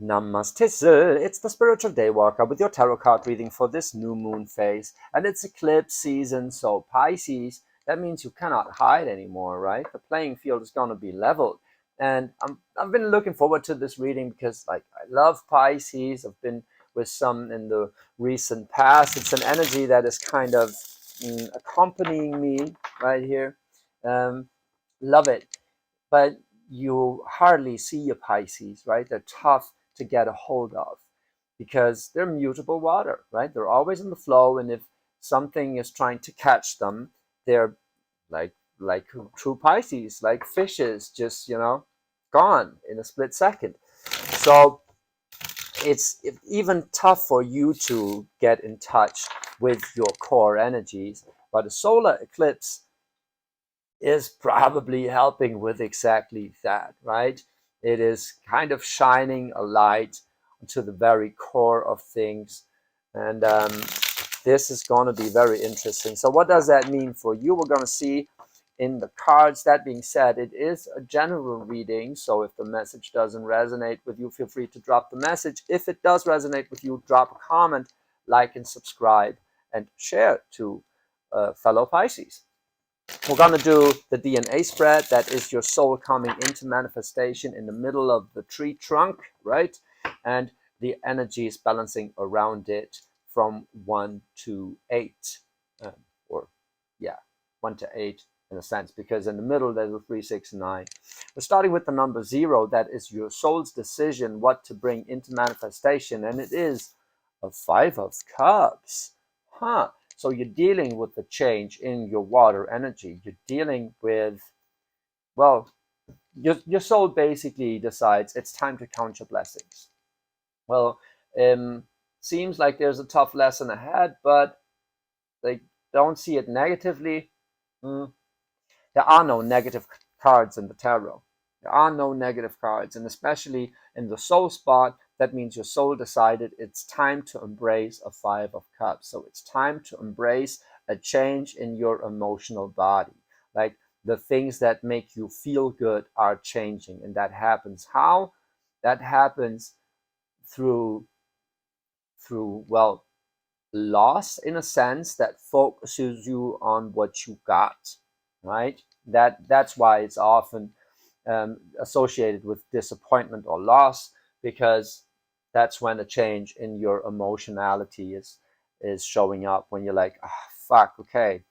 Namaste, sir. It's the Spiritual Daywalker with your tarot card reading for this new moon phase. And it's eclipse season, so Pisces, that means you cannot hide anymore, right? The playing field is going to be leveled. And I've been looking forward to this reading because, like, I love Pisces. I've been with some in the recent past. It's an energy that is kind of accompanying me right here. Love it. But you hardly see a Pisces, right? They're tough to get a hold of because they're mutable water, right? They're always in the flow, and if something is trying to catch them, they're like true Pisces, like fishes, just gone in a split second. So it's even tough for you to get in touch with your core energies. But a solar eclipse is probably helping with exactly that, right? It is kind of shining a light to the very core of things. And this is going to be very interesting. So what does that mean for you? We're going to see in the cards. That being said, it is a general reading. So if the message doesn't resonate with you, feel free to drop the message. If it does resonate with you, drop a comment, like and subscribe, and share to fellow Pisces. We're going to do the DNA spread. That is your soul coming into manifestation in the middle of the tree trunk, right? And the energy is balancing around it from 1 to 8. Or, yeah, 1 to 8 in a sense, because in the middle there's a 3, 6, 9. We're starting with the number 0. That is your soul's decision what to bring into manifestation. And it is a 5 of Cups. So you're dealing with the change in your water energy. You're dealing with, well, your soul basically decides it's time to count your blessings. Well, seems like there's a tough lesson ahead, but they don't see it negatively. There are no negative cards in the tarot. There are no negative cards, and especially in the soul spot, that means your soul decided it's time to embrace a 5 of Cups. So it's time to embrace a change in your emotional body. Like the things that make you feel good are changing, and that happens how? That happens through well, loss in a sense that focuses you on what you got, right? That's why it's often associated with disappointment or loss, because that's when a change in your emotionality is showing up, when you're like, ah, fuck, okay,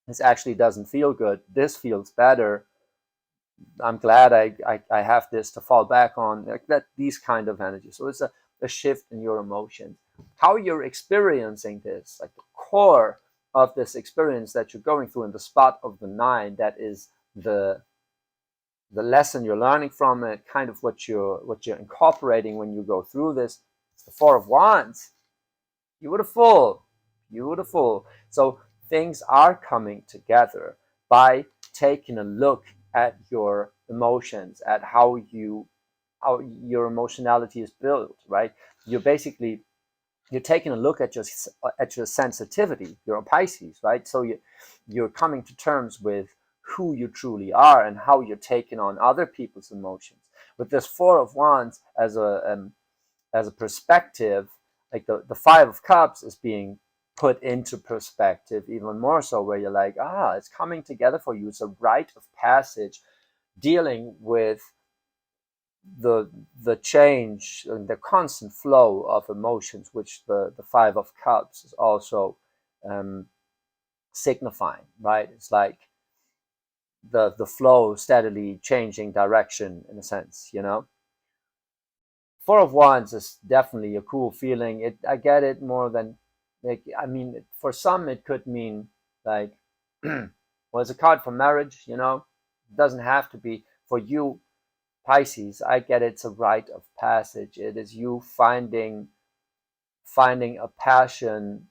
this actually doesn't feel good, this feels better, I'm glad I have this to fall back on, like that, these kind of energies. So it's a shift in your emotions, how you're experiencing this, like the core of this experience that you're going through in the spot of the 9. That is the lesson you're learning from it, kind of what you're incorporating when you go through this. It's the 4 of Wands. Beautiful, beautiful. So things are coming together by taking a look at your emotions, at how your emotionality is built, right? You're taking a look at your sensitivity. You're a Pisces, right? So you're coming to terms with who you truly are and how you're taking on other people's emotions. With this 4 of Wands as a perspective, like the 5 of Cups is being put into perspective even more so, where you're like, it's coming together for you. It's a rite of passage, dealing with the change and the constant flow of emotions, which the 5 of Cups is also signifying, right? It's like the flow steadily changing direction, in a sense, 4 of Wands is definitely a cool feeling. I get it more than, like, I mean, for some it could mean like, well, it's a card for marriage, It doesn't have to be for you, Pisces. I get it's a rite of passage. It is you finding a passion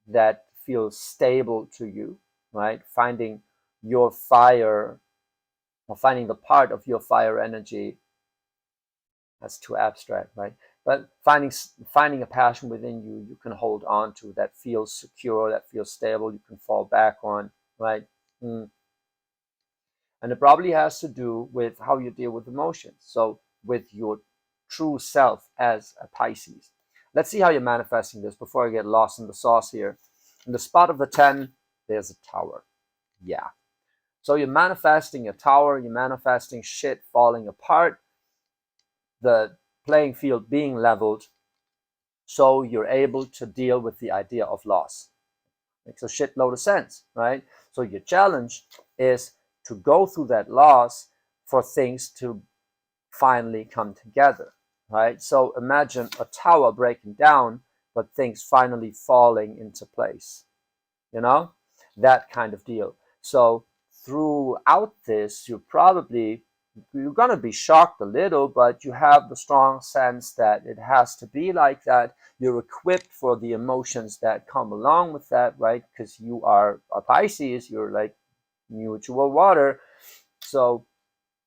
that feels stable to you, right? Finding your fire, or finding the part of your fire energy. That's too abstract, right? But finding a passion within you can hold on to, that feels secure, that feels stable, you can fall back on, right? And it probably has to do with how you deal with emotions. So with your true self as a Pisces. Let's see how you're manifesting this before I get lost in the sauce here. In the spot of the 10, there's a tower. Yeah. So you're manifesting a tower, you're manifesting shit falling apart, the playing field being leveled, so you're able to deal with the idea of loss. Makes a shitload of sense, right? So your challenge is to go through that loss for things to finally come together, right? So imagine a tower breaking down, but things finally falling into place, you know, that kind of deal. So throughout this, you're gonna be shocked a little, but you have the strong sense that it has to be like that. You're equipped for the emotions that come along with that, right? Because you are a Pisces, you're like mutual water, so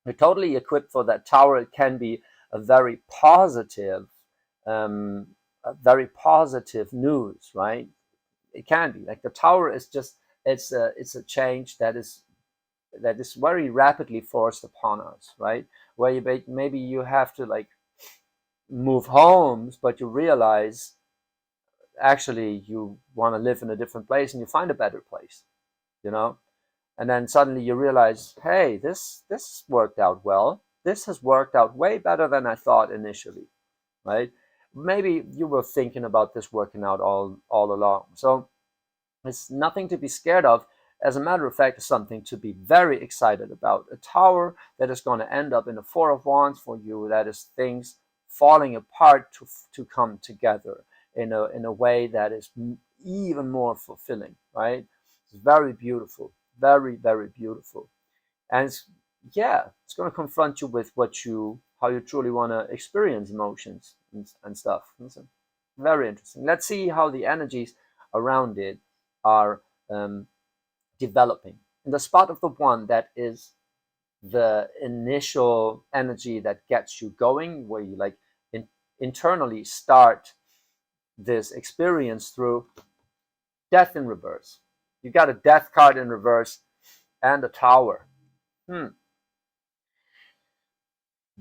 you're totally equipped for that tower. It can be a very positive, um, news, right? It can be like the tower is just it's a change that is very rapidly forced upon us, right? Where maybe you have to like move homes, but you realize actually you want to live in a different place and you find a better place, you know? And then suddenly you realize, hey, this worked out well. This has worked out way better than I thought initially, right? Maybe you were thinking about this working out all along. So it's nothing to be scared of. As a matter of fact, it's something to be very excited about. A tower that is going to end up in a Four of Wands for you, that is things falling apart to come together in a way that is even more fulfilling, right? It's very beautiful, very, very beautiful. And it's going to confront you with how you truly want to experience emotions and stuff. So, very interesting. Let's see how the energies around it are developing. In the spot of the one, that is the initial energy that gets you going, where you like internally start this experience through death in reverse. You got a death card in reverse and a tower.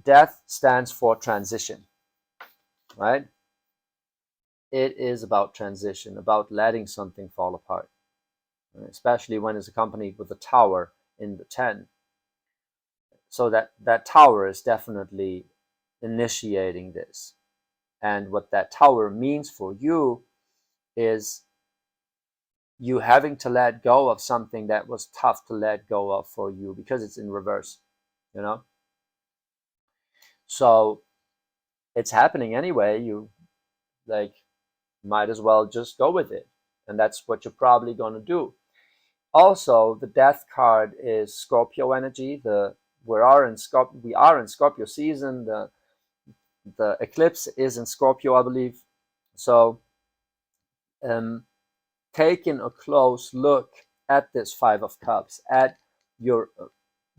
Death stands for transition, right? It is about transition, about letting something fall apart, especially when it's accompanied with a tower in the 10. So that tower is definitely initiating this. And what that tower means for you is you having to let go of something that was tough to let go of for you because it's in reverse, you know? So it's happening anyway. You like might as well just go with it. And that's what you're probably going to do. Also, the death card is Scorpio energy. We are in Scorpio season. The eclipse is in Scorpio, I believe. So taking a close look at this Five of Cups, at your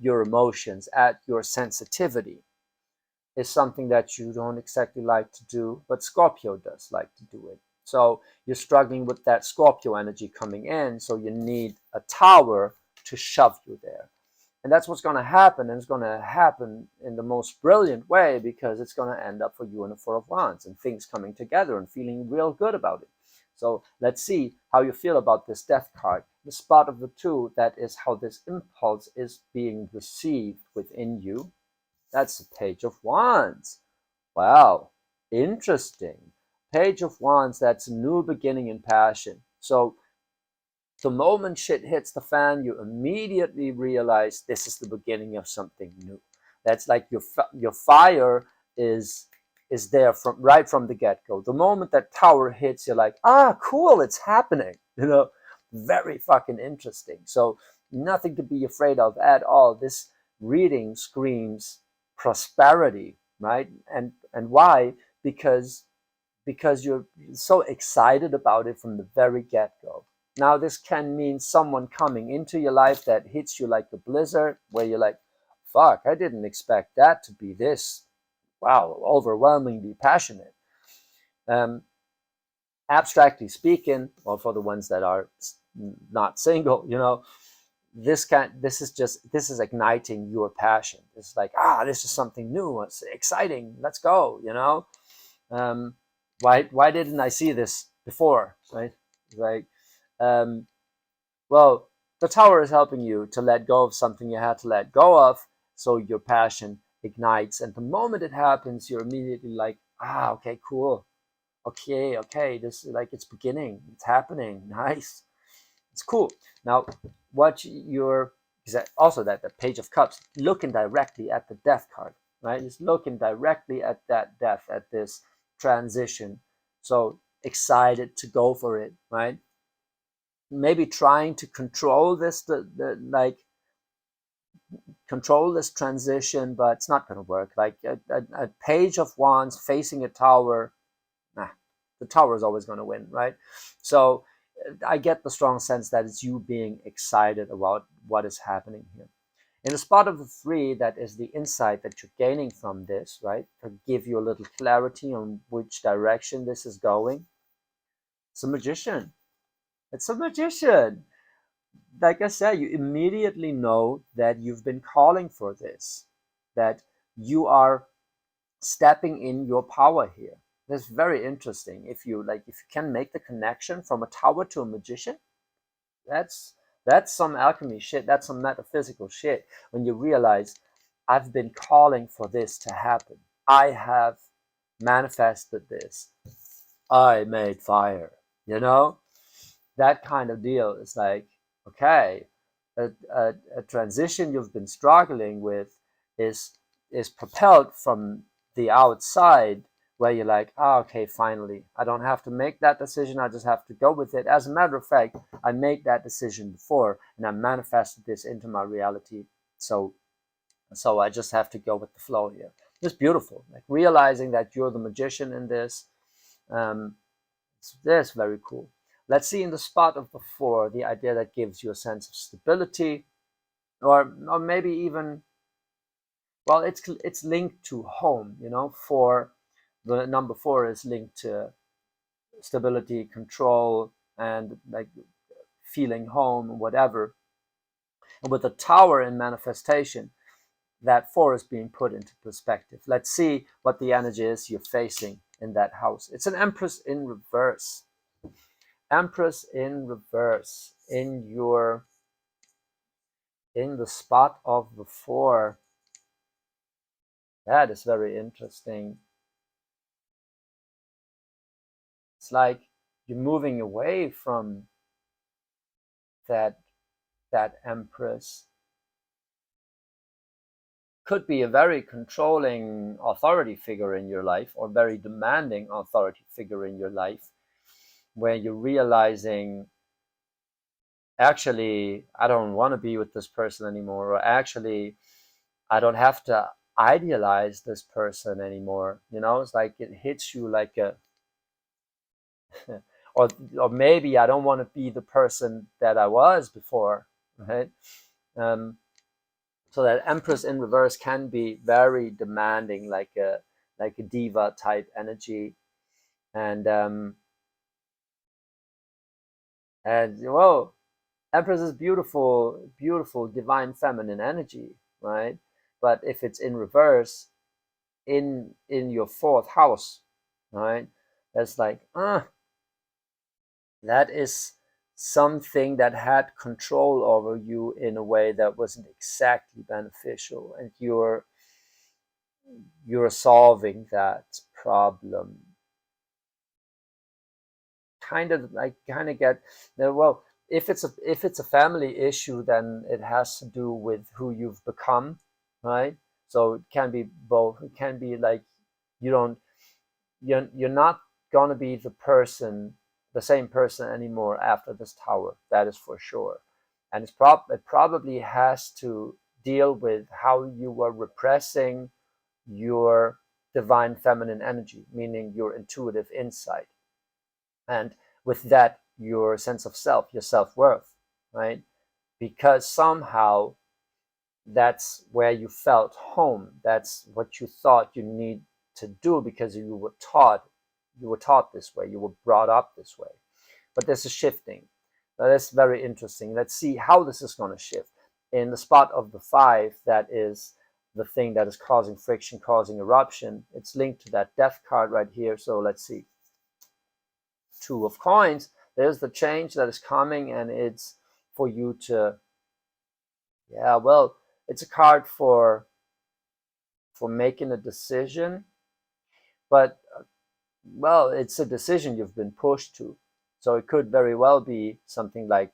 emotions, at your sensitivity, is something that you don't exactly like to do, but Scorpio does like to do it. So you're struggling with that Scorpio energy coming in, so you need a tower to shove you there. And that's what's going to happen, and it's going to happen in the most brilliant way, because it's going to end up for you in a Four of Wands and things coming together and feeling real good about it. So let's see how you feel about this death card. The spot of the 2, that is how this impulse is being received within you. That's the Page of Wands. Wow, interesting. Page of Wands, that's a new beginning in passion. So the moment shit hits the fan, you immediately realize this is the beginning of something new. That's like your fire is there right from the get-go. The moment that tower hits, you're like, cool, it's happening. Very fucking interesting. So nothing to be afraid of at all. This reading screams prosperity, right? And why? Because you're so excited about it from the very get-go. Now, this can mean someone coming into your life that hits you like a blizzard, where you're like, fuck, I didn't expect that to be this, wow, overwhelmingly passionate. Abstractly speaking, or for the ones that are not single, this is igniting your passion. It's like, this is something new, it's exciting, let's go, um, why didn't I see this before, right? Like, um, well, the tower is helping you to let go of something you had to let go of, so your passion ignites, and the moment it happens, you're immediately like, okay, cool, okay, this is like, it's beginning, it's happening, nice, it's cool. Now, what you're also that the Page of Cups, looking directly at the Death card, right? It's looking directly at that death, at this transition. So excited to go for it, right? Maybe trying to control this, like control this transition, but it's not going to work. Like a Page of Wands facing a tower, nah, the tower is always going to win, right? So I get the strong sense that it's you being excited about what is happening here. In the spot of the 3, that is the insight that you're gaining from this, right? To give you a little clarity on which direction this is going. It's a magician. It's a magician. Like I said, you immediately know that you've been calling for this, that you are stepping in your power here. That's very interesting. If you can make the connection from a tower to a magician, that's some alchemy shit. That's some metaphysical shit. When you realize, I've been calling for this to happen. I have manifested this. I made fire. That kind of deal is like, okay, a transition you've been struggling with is propelled from the outside, where you're like, okay, finally, I don't have to make that decision, I just have to go with it. As a matter of fact, I made that decision before, and I manifested this into my reality. So I just have to go with the flow here. It's beautiful, like realizing that you're the magician in this. That's very cool. Let's see in the spot of the 4, the idea that gives you a sense of stability, or maybe even, well, it's linked to home. For the number 4 is linked to stability, control, and like feeling home, whatever. And with the tower in manifestation, that 4 is being put into perspective. Let's see what the energy is you're facing in that house. It's an Empress in reverse. Empress in reverse in the spot of the 4. That is very interesting. It's like you're moving away from that Empress. Could be a very controlling authority figure in your life, or very demanding authority figure in your life, where you're realizing, actually, I don't want to be with this person anymore, or actually, I don't have to idealize this person anymore. It's like it hits you like a or maybe I don't want to be the person that I was before, right? um, so that Empress in reverse can be very demanding, like a diva type energy. And well, Empress is beautiful, beautiful divine feminine energy, right? But if it's in reverse in your 4th house, right, that's like, that is something that had control over you in a way that wasn't exactly beneficial, and you're solving that problem. Kind of get, well, if it's a family issue, then it has to do with who you've become, right? So it can be both. It can be like, you don't you're not going to be the same person anymore after this tower. That is for sure. And it probably has to deal with how you were repressing your divine feminine energy, meaning your intuitive insight, and with that, your sense of self, your self-worth, right? Because somehow that's where you felt home. That's what you thought you need to do, because you were taught this way, you were brought up this way. But this is shifting. That is very interesting. Let's see how this is going to shift. In the spot of the 5, that is the thing that is causing friction, causing eruption. It's linked to that death card right here. So let's see. 2 of coins. There's the change that is coming, and it's for you to, yeah, well, it's a card for making a decision, but well, it's a decision you've been pushed to. So it could very well be something like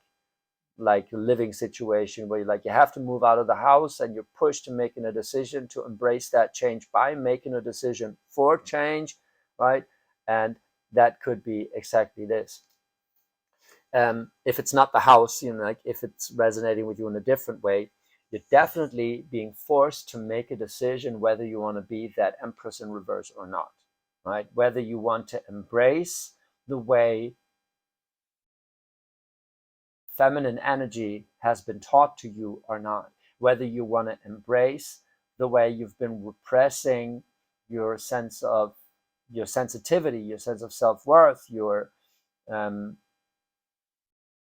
a living situation where you have to move out of the house, and you're pushed to making a decision to embrace that change by making a decision for change, right? And that could be exactly this. If it's not the house, like if it's resonating with you in a different way, you're definitely being forced to make a decision whether you want to be that Empress in reverse or not, right? Whether you want to embrace the way feminine energy has been taught to you or not, whether you want to embrace the way you've been repressing your sense of your sensitivity, your sense of self-worth, your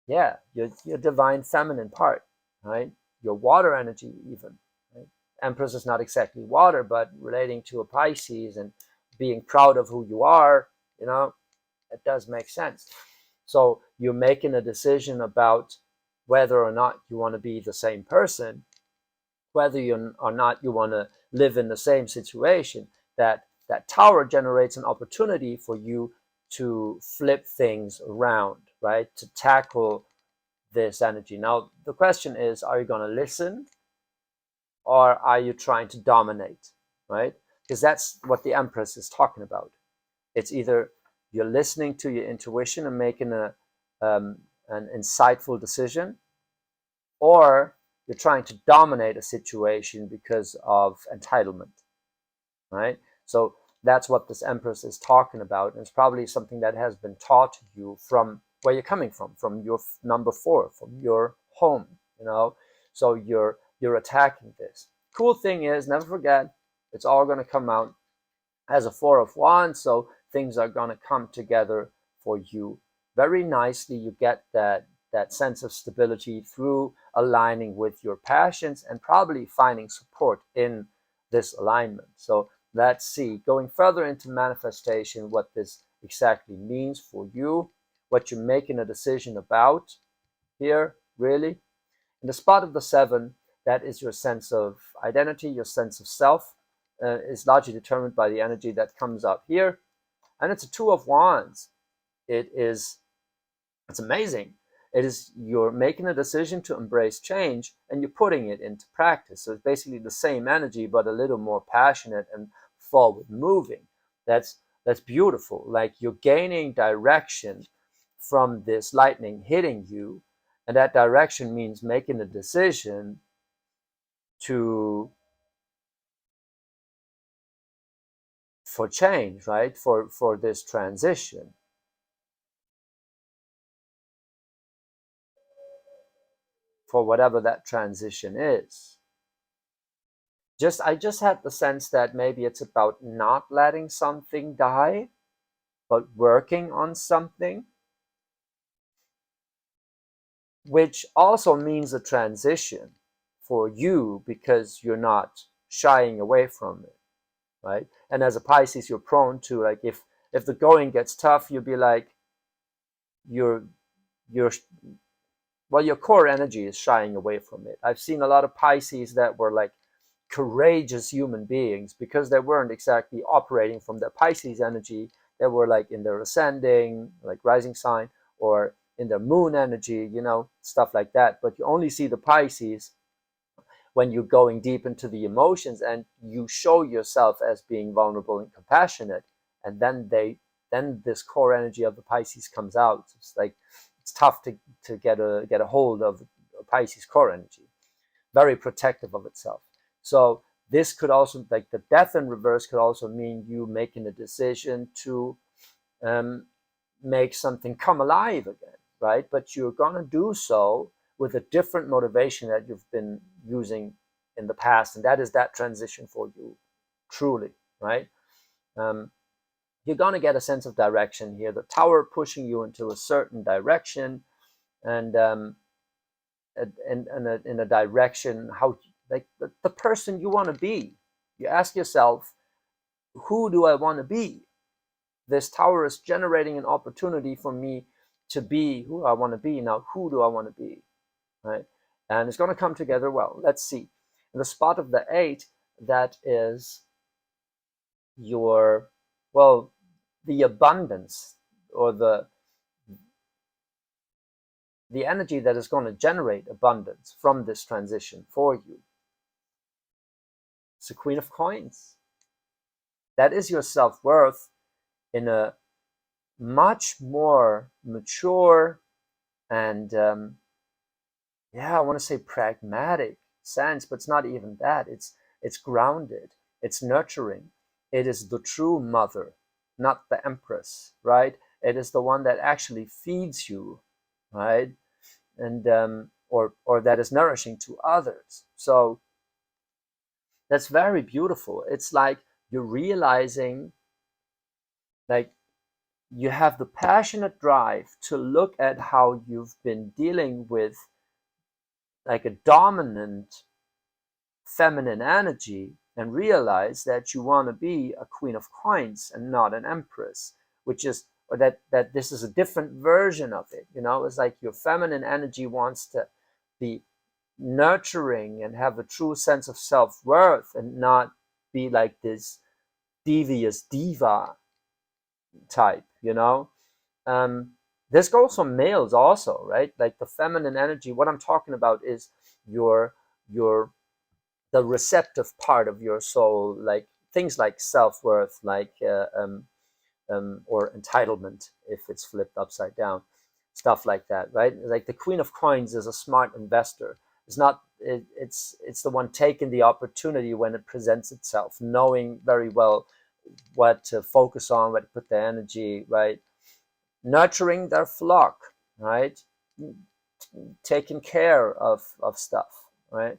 your divine feminine part, right? Your water energy even, right? Empress is not exactly water, but relating to a Pisces and being proud of who you are, it does make sense. So you're making a decision about whether or not you want to be the same person, whether you or not you want to live in the same situation. That tower generates an opportunity for you to flip things around, right? To tackle this energy. Now, the question is, are you going to listen, or are you trying to dominate, right? Because that's what the Empress is talking about. It's either you're listening to your intuition and making an insightful decision, or you're trying to dominate a situation because of entitlement, right? So that's what this Empress is talking about. And it's probably something that has been taught to you from where you're coming from your number 4, from your home, So you're attacking this. Cool thing is, never forget, it's all going to come out as a 4 of Wands, so things are going to come together for you very nicely. You get that sense of stability through aligning with your passions and probably finding support in this alignment. So let's see, going further into manifestation, what this exactly means for you, what you're making a decision about here, really. In the spot of the 7, that is your sense of identity, your sense of self, is largely determined by the energy that comes up here. And it's a 2 of Wands. It's amazing. It is, you're making a decision to embrace change, and you're putting it into practice. So it's basically the same energy, but a little more passionate and forward moving. That's beautiful. Like, you're gaining direction from this lightning hitting you, and that direction means making a decision for change, right? For this transition. For whatever that transition is. I just had the sense that maybe it's about not letting something die, but working on something, which also means a transition for you because you're not shying away from it, right? And as a Pisces, you're prone to, like, if the going gets tough, you'll be like, you're well, your core energy is shying away from it. I've seen a lot of Pisces that were like courageous human beings because they weren't exactly operating from their Pisces energy. They were like in their ascending, like rising sign, or in their moon energy, stuff like that. But you only see the Pisces when you're going deep into the emotions and you show yourself as being vulnerable and compassionate. And then this core energy of the Pisces comes out. It's like, it's tough to get a hold of Pisces core energy. Very protective of itself. So this could also, like the death in reverse, could also mean you making a decision to make something come alive again, right? But you're gonna do so with a different motivation that you've been using in the past, and that is that transition for you, truly, right? You're gonna get a sense of direction here. The tower pushing you into a certain direction, and in a direction, how, like the person you want to be. You ask yourself, who do I want to be? This tower is generating an opportunity for me to be who I want to be. Now, who do I want to be? Right? And it's going to come together well. Let's see. In the spot of the 8, that is your, well, the abundance, or the energy that is going to generate abundance from this transition for you. It's the Queen of Coins. That is your self-worth in a much more mature and yeah, I want to say pragmatic sense, but it's not even that. It's grounded, it's nurturing. It is the true mother, not the empress, right? It is the one that actually feeds you, right? And or that is nourishing to others. So that's very beautiful. It's like you're realizing, like, you have the passionate drive to look at how you've been dealing with like a dominant feminine energy, and realize that you want to be a Queen of Coins and not an Empress, which is, or that this is a different version of it. It's like your feminine energy wants to be nurturing and have a true sense of self-worth, and not be like this devious diva type. This goes for males also, right? Like the feminine energy, what I'm talking about is your your the receptive part of your soul, like things like self-worth, like or entitlement, if it's flipped upside down, stuff like that, right? Like the Queen of Coins is a smart investor. It's not it's the one taking the opportunity when it presents itself, knowing very well what to focus on, where to put the energy, right? Nurturing their flock, right? Taking care of stuff, right?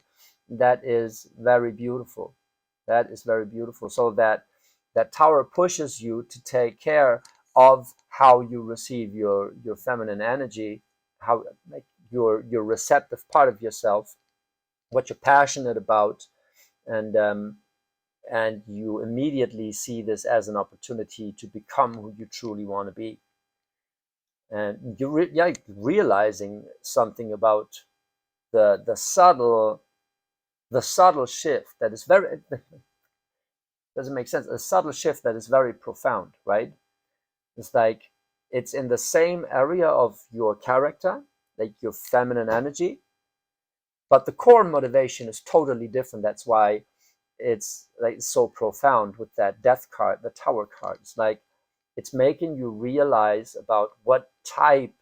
That is very beautiful. That is very beautiful. So that tower pushes you to take care of how you receive your feminine energy, how, like, your receptive part of yourself, what you're passionate about, and you immediately see this as an opportunity to become who you truly want to be. And you're realizing something about the subtle shift that is very doesn't make sense. A subtle shift that is very profound, right? It's like it's in the same area of your character, like your feminine energy, but the core motivation is totally different. That's why it's like so profound with that death card, the tower card. It's like it's making you realize about what type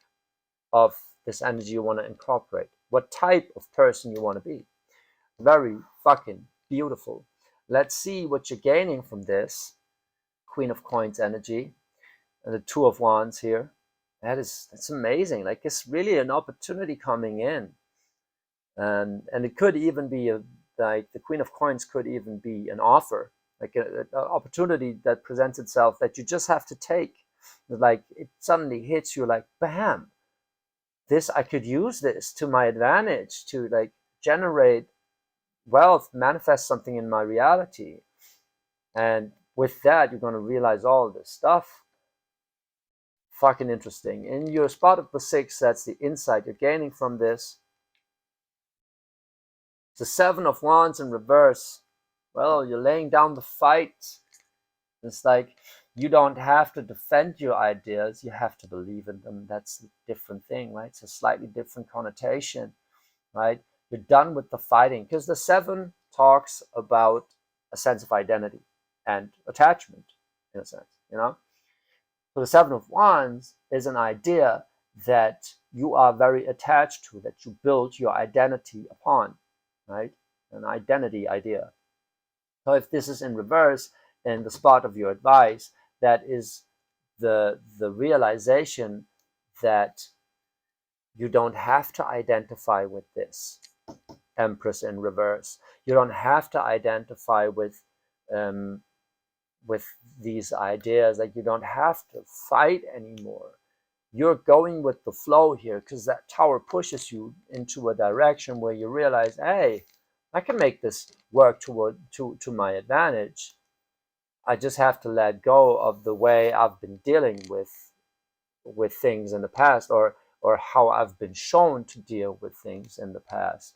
of this energy you want to incorporate, what type of person you want to be. Very fucking beautiful. Let's see what you're gaining from this Queen of Coins energy and the Two of Wands here. That's amazing. Like, it's really an opportunity coming in, and it could even be like the Queen of Coins could even be an offer, like an opportunity that presents itself that you just have to take. Like it suddenly hits you like bam, this, I could use this to my advantage to like generate wealth, manifest something in my reality. And with that, you're going to realize all this stuff. Fucking interesting. In your spot of the 6, that's the insight you're gaining from this. The 7 of Wands in reverse. Well, you're laying down the fight. It's like you don't have to defend your ideas, you have to believe in them. That's a different thing, right? It's a slightly different connotation, right? You're done with the fighting, because the 7 talks about a sense of identity and attachment, in a sense. So the 7 of Wands is an idea that you are very attached to, that you build your identity upon, right? An identity idea. So if this is in reverse in the spot of your advice, that is the realization that you don't have to identify with this Empress in reverse. You don't have to identify with these ideas. Like, you don't have to fight anymore. you're going with the flow here, because that tower pushes you into a direction where you realize, hey, I can make this work to my advantage. I just have to let go of the way I've been dealing with things in the past, or how I've been shown to deal with things in the past,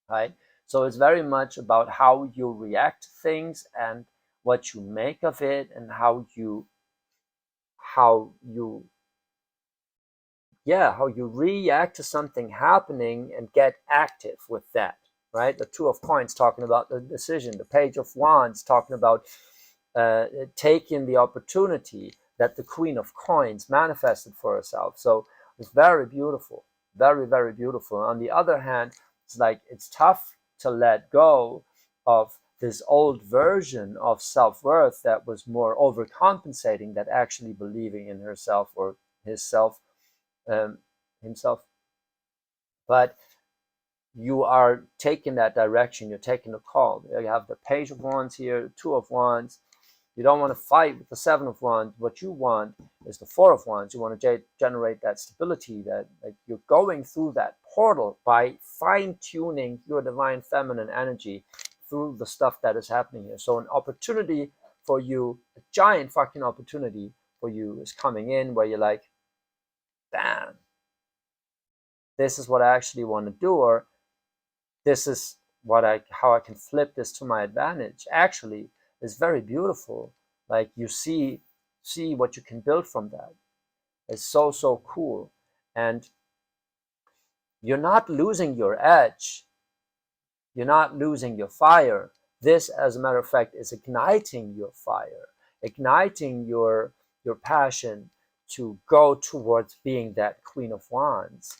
right? So it's very much about how you react to things and what you make of it, and how you how you react to something happening and get active with that, right? The Two of Coins talking about the decision, the Page of Wands talking about taking the opportunity that the Queen of Coins manifested for herself. So it's very beautiful, very, very beautiful. On the other hand, it's like it's tough to let go of this old version of self-worth that was more overcompensating than actually believing in herself or his self, um, himself. But you are taking that direction, you're taking the call. You have the Page of Wands here, Two of Wands. You don't want to fight with the Seven of Wands. What you want is the Four of Wands. You want to generate that stability, that like you're going through that portal by fine-tuning your divine feminine energy through the stuff that is happening here. So an opportunity for you, a giant fucking opportunity for you is coming in, where you're like, damn, this is what I actually want to do, or this is how I can flip this to my advantage. Actually, it's very beautiful. Like you see what you can build from that. It's so, so cool. And you're not losing your edge. You're not losing your fire. This, as a matter of fact, is igniting your fire, igniting your passion to go towards being that Queen of Wands.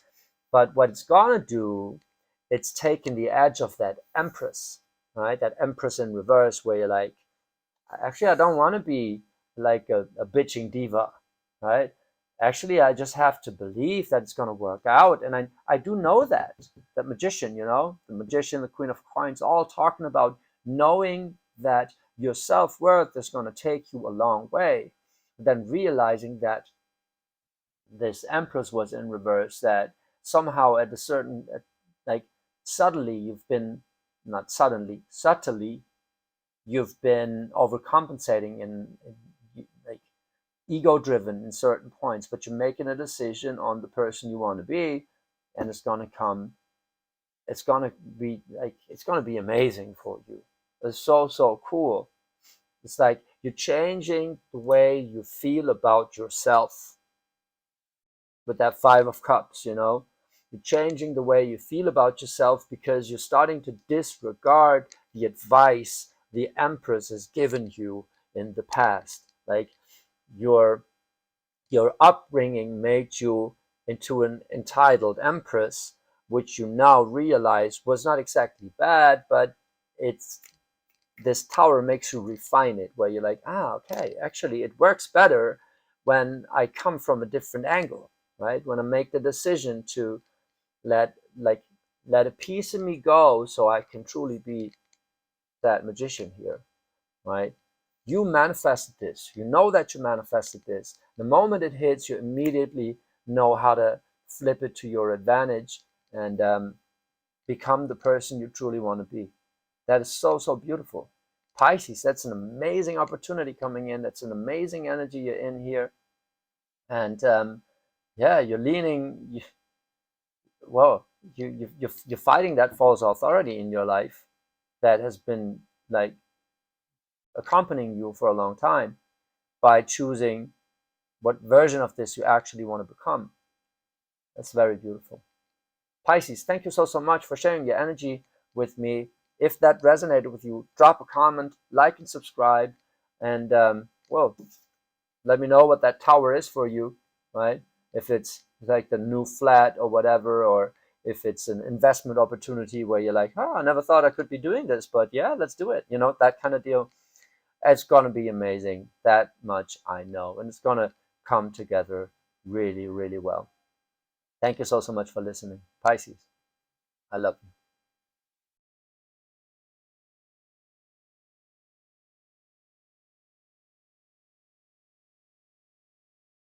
But what it's gonna do, it's taking the edge of that Empress, right? That Empress in reverse, where you're like, actually, I don't want to be like a bitching diva, right? Actually, I just have to believe that it's going to work out. And I do know that magician, the magician, the Queen of Coins, all talking about knowing that your self-worth is going to take you a long way. Then realizing that this Empress was in reverse, that somehow at a certain, like subtly, you've been, not suddenly, subtly, you've been overcompensating and like ego driven in certain points, but you're making a decision on the person you want to be, and it's going to come, it's going to be like, it's going to be amazing for you. It's so, so cool. It's like you're changing the way you feel about yourself with that Five of Cups. You're changing the way you feel about yourself, because you're starting to disregard the advice the Empress has given you in the past. Like your upbringing made you into an entitled Empress, which you now realize was not exactly bad, but it's this tower makes you refine it, where you're like, okay, actually it works better when I come from a different angle, right? When I make the decision to let let a piece of me go, so I can truly be that magician here, right? You manifested this. You know that you manifested this. The moment it hits, you immediately know how to flip it to your advantage and become the person you truly want to be. That is so, so beautiful. Pisces, that's an amazing opportunity coming in. That's an amazing energy you're in here. And you're leaning, well, you're fighting that false authority in your life that has been like accompanying you for a long time, by choosing what version of this you actually want to become. That's very beautiful. Pisces, thank you so, so much for sharing your energy with me. If that resonated with you, drop a comment, like and subscribe, and let me know what that tower is for you, right? If it's like the new flat or whatever, or if it's an investment opportunity where you're like, I never thought I could be doing this, but yeah, let's do it. That kind of deal. It's going to be amazing. That much I know. And it's going to come together really, really well. Thank you so, so much for listening. Pisces, I love you.